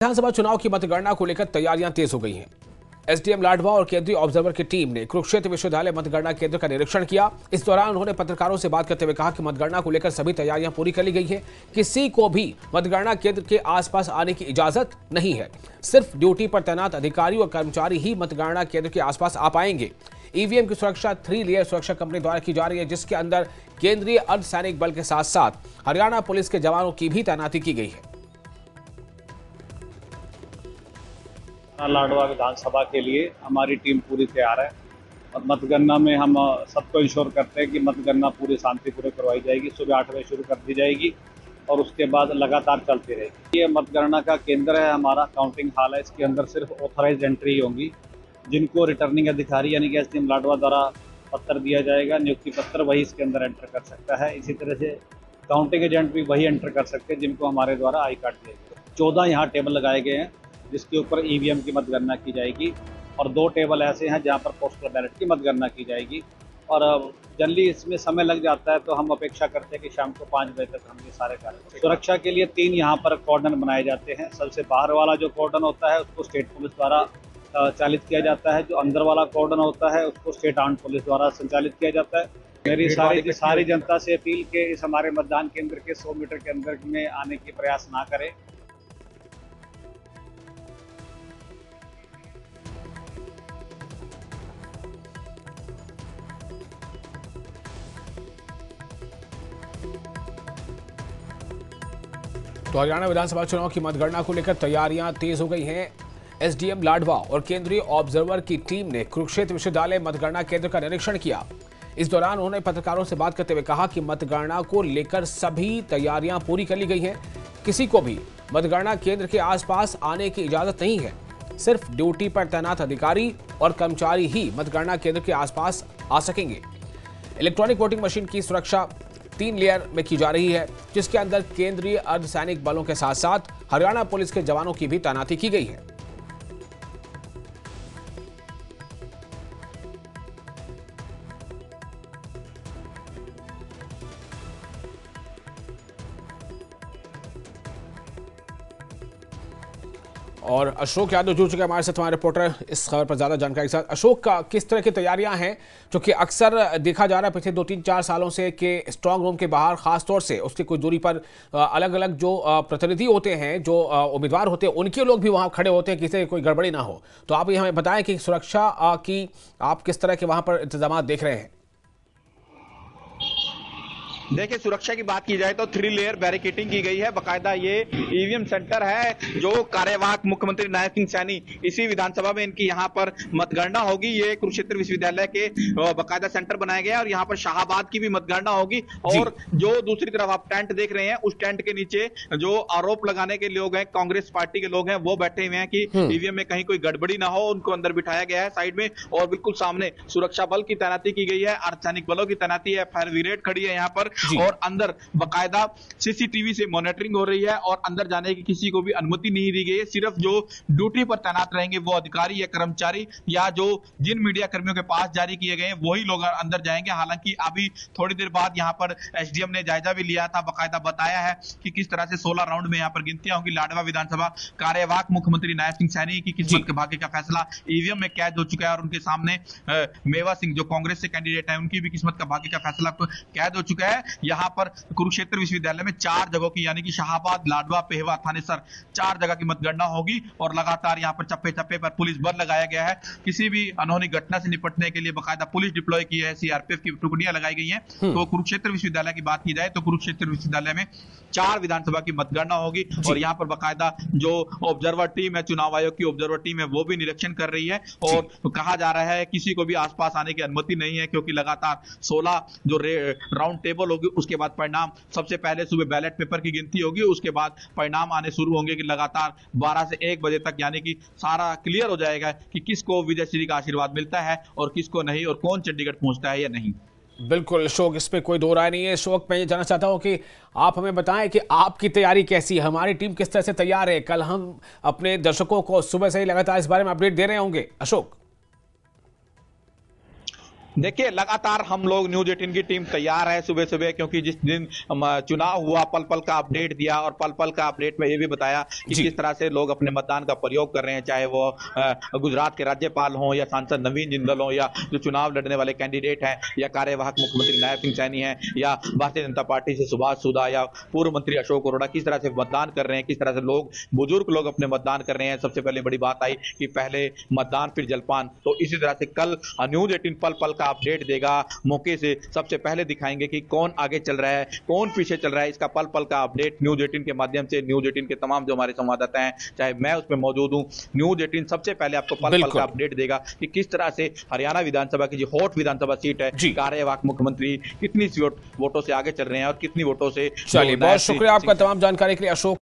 विधानसभा चुनाव की मतगणना को लेकर तैयारियां तेज हो गई हैं। एसडीएम लाडवा और केंद्रीय ऑब्जर्वर की टीम ने कुरुक्षेत्र विश्वविद्यालय मतगणना केंद्र का निरीक्षण किया। इस दौरान उन्होंने पत्रकारों से बात करते हुए कहा कि मतगणना को लेकर सभी तैयारियां पूरी कर ली गई है। किसी को भी मतगणना केंद्र के आसपास आने की इजाजत नहीं है। सिर्फ ड्यूटी पर तैनात अधिकारी और कर्मचारी ही मतगणना केंद्र के आसपास आ पाएंगे। ईवीएम की सुरक्षा 3 लेयर सुरक्षा कंपनी द्वारा की जा रही है, जिसके अंदर केंद्रीय अर्धसैनिक बल के साथ साथ हरियाणा पुलिस के जवानों की भी तैनाती की गई है। लाडवा विधानसभा के लिए हमारी टीम पूरी तैयार है और मतगणना में हम सबको इंश्योर करते हैं कि मतगणना पूरी शांतिपूर्वक करवाई जाएगी। सुबह 8 बजे शुरू कर दी जाएगी और उसके बाद लगातार चलती रहेगी। ये मतगणना का केंद्र है, हमारा काउंटिंग हॉल है। इसके अंदर सिर्फ ऑथराइज्ड एंट्री होंगी, जिनको रिटर्निंग अधिकारी यानी कि एसडीएम लाडवा द्वारा पत्र दिया जाएगा, नियुक्ति पत्र, वही इसके अंदर एंटर कर सकता है। इसी तरह से काउंटिंग एजेंट भी वही एंटर कर सकते हैं जिनको हमारे द्वारा आई कार्ड दिए गए। 14 यहाँ टेबल लगाए गए हैं जिसके ऊपर ईवीएम की मतगणना की जाएगी और 2 टेबल ऐसे हैं जहां पर पोस्टल बैलेट की मतगणना की जाएगी। और जनरली इसमें समय लग जाता है, तो हम अपेक्षा करते हैं कि शाम को 5 बजे तक हम ये सारे कार्य। सुरक्षा के लिए 3 यहाँ पर कॉर्डन बनाए जाते हैं। सबसे बाहर वाला जो कॉर्डन होता है उसको स्टेट पुलिस द्वारा चालित किया जाता है। जो अंदर वाला कॉर्डन होता है उसको स्टेट आर्म्ड पुलिस द्वारा संचालित किया जाता है। मेरी सारी जनता से अपील के इस हमारे मतदान केंद्र के 100 मीटर के अंदर में आने की प्रयास ना करें। तो हरियाणा विधानसभा चुनाव की मतगणना को लेकर तैयारियां तेज हो गई हैं। एसडीएम लाडवा और केंद्रीय ऑब्जर्वर की टीम ने कुरुक्षेत्र विश्वविद्यालय मतगणना केंद्र का निरीक्षण किया। इस दौरान उन्होंने पत्रकारों से बात करते हुए कहा कि मतगणना को लेकर सभी तैयारियां पूरी कर ली गई हैं। किसी को भी मतगणना केंद्र के आसपास आने की इजाजत नहीं है। सिर्फ ड्यूटी पर तैनात अधिकारी और कर्मचारी ही मतगणना केंद्र के आसपास आ सकेंगे। इलेक्ट्रॉनिक वोटिंग मशीन की सुरक्षा 3 लेयर में की जा रही है, जिसके अंदर केंद्रीय अर्धसैनिक बलों के साथ साथ हरियाणा पुलिस के जवानों की भी तैनाती की गई है। और अशोक यादव जुड़ चुके हैं हमारे साथ, हमारे रिपोर्टर, इस खबर पर ज्यादा जानकारी के साथ। अशोक, का किस तरह की तैयारियां हैं, जो कि अक्सर देखा जा रहा है पिछले 2-3-4 सालों से कि स्ट्रांग रूम के बाहर खास तौर से उसकी कुछ दूरी पर अलग अलग जो प्रतिनिधि होते हैं, जो उम्मीदवार होते हैं, उनके लोग भी वहां खड़े होते हैं, किसी कोई गड़बड़ी ना हो। तो आप ये हमें बताएं कि सुरक्षा की आप किस तरह के वहां पर इंतजाम देख रहे हैं। देखिए, सुरक्षा की बात की जाए तो 3 लेयर बैरिकेडिंग की गई है। बकायदा ये ईवीएम सेंटर है जो कार्यवाहक मुख्यमंत्री नायब सिंह सैनी इसी विधानसभा में इनकी यहाँ पर मतगणना होगी। ये कुरुक्षेत्र विश्वविद्यालय के बकायदा सेंटर बनाया गया है और यहाँ पर शाहाबाद की भी मतगणना होगी। और जो दूसरी तरफ आप टेंट देख रहे हैं, उस टेंट के नीचे जो आरोप लगाने के लोग हैं, कांग्रेस पार्टी के लोग हैं, वो बैठे हुए हैं कि ईवीएम में कहीं कोई गड़बड़ी ना हो। उनको अंदर बिठाया गया है साइड में और बिल्कुल सामने सुरक्षा बल की तैनाती की गई है, अर्धसैनिक बलों की तैनाती है, फायर ब्रिगेड खड़ी है यहाँ पर और अंदर बकायदा सीसीटीवी से मॉनिटरिंग हो रही है और अंदर जाने की किसी को भी अनुमति नहीं दी गई है। सिर्फ जो ड्यूटी पर तैनात रहेंगे वो अधिकारी या कर्मचारी या जो जिन मीडिया कर्मियों के पास जारी किए गए हैं वही लोग अंदर जाएंगे। हालांकि अभी थोड़ी देर बाद यहाँ पर एसडीएम ने जायजा भी लिया था, बकायदा बताया है कि किस तरह से 16 राउंड में यहाँ पर गिनतियां होंगी। लाडवा विधानसभा कार्यवाहक मुख्यमंत्री नायब सिंह सैनी की किस्मत के भाग्य का फैसला ईवीएम में कैद हो चुका है और उनके सामने मेवा सिंह जो कांग्रेस से कैंडिडेट है, उनकी भी किस्मत का भाग्य का फैसला कैद हो चुका है। यहाँ पर कुरुक्षेत्र विश्वविद्यालय में 4 जगहों की यानी कि शाहाबाद, लाडवा, पेहवा, थानेसर 4 जगह की मतगणना होगी और लगातार यहाँ पर चप्पे चप्पे पर पुलिस बल लगाया गया है। किसी भी अनहोनी घटना से निपटने के लिए बकायदा पुलिस डिप्लॉय की है, सीआरपीएफ की टुकड़ियां लगाई गई हैं। तो कुरुक्षेत्र विश्वविद्यालय की बात की जाए तो कुरुक्षेत्र विश्वविद्यालय में 4 विधानसभा की मतगणना होगी और यहाँ पर बकायदा जो ऑब्जर्वर टीम है, चुनाव आयोग की ऑब्जर्वर टीम है, वो भी निरीक्षण कर रही है और कहा जा रहा है किसी को भी आसपास आने की अनुमति नहीं है, क्योंकि लगातार 16 जो राउंड टेबल होगी उसके बाद परिणाम सबसे पहले सुबह बैलेट पेपर की गिनती होगी, उसके बाद परिणाम आने शुरू होंगे कि लगातार 12 से 1 बजे तक, यानी कि सारा क्लियर हो जाएगा कि किसको विजय श्री का आशीर्वाद मिलता है और किसको नहीं, और कौन चंडीगढ़ पहुंचता है या नहीं। बिल्कुल अशोक, इस पे कोई दो राय नहीं है। अशोक, मैं ये जानना चाहता हूं कि आप हमें बताएं कि आपकी तैयारी कैसी है, हमारी टीम किस तरह से तैयार है। कल हम अपने दर्शकों को सुबह से ही लगातार इस बारे में अपडेट दे रहे होंगे। अशोक। देखिए, लगातार हम लोग न्यूज 18 की टीम तैयार है सुबह सुबह, क्योंकि जिस दिन चुनाव हुआ पल पल का अपडेट दिया, और पल पल का अपडेट में ये भी बताया कि किस तरह से लोग अपने मतदान का प्रयोग कर रहे हैं, चाहे वो गुजरात के राज्यपाल हों या सांसद नवीन जिंदल हों, या जो चुनाव लड़ने वाले कैंडिडेट हैं, या कार्यवाहक मुख्यमंत्री नायब सिंह सैनी हैं, या भारतीय जनता पार्टी से सुभाष सुधा या पूर्व मंत्री अशोक अरोड़ा किस तरह से मतदान कर रहे हैं, किस तरह से लोग बुजुर्ग लोग अपने मतदान कर रहे हैं। सबसे पहले बड़ी बात आई कि पहले मतदान फिर जलपान, तो इसी तरह से कल न्यूज 18 पल पल का अपडेट देगा। मौके से सबसे पहले दिखाएंगे कि कौन आगे चल रहा है, कौन पीछे चल रहा है। इसका पल पल का अपडेट न्यूज 18 के माध्यम से, न्यूज 18 के तमाम जो हमारे संवाददाता हैं, चाहे मैं उसमें मौजूद हूं, न्यूज 18 सबसे पहले आपको पल पल का अपडेट देगा कि किस तरह से हरियाणा विधानसभा की जो हॉट विधानसभा सीट है, कार्यवाहक मुख्यमंत्री कितनी वोटों से आगे चल रहे हैं और कितनी वोटों से। चलिए, बहुत शुक्रिया आपका तमाम जानकारी के लिए अशोक।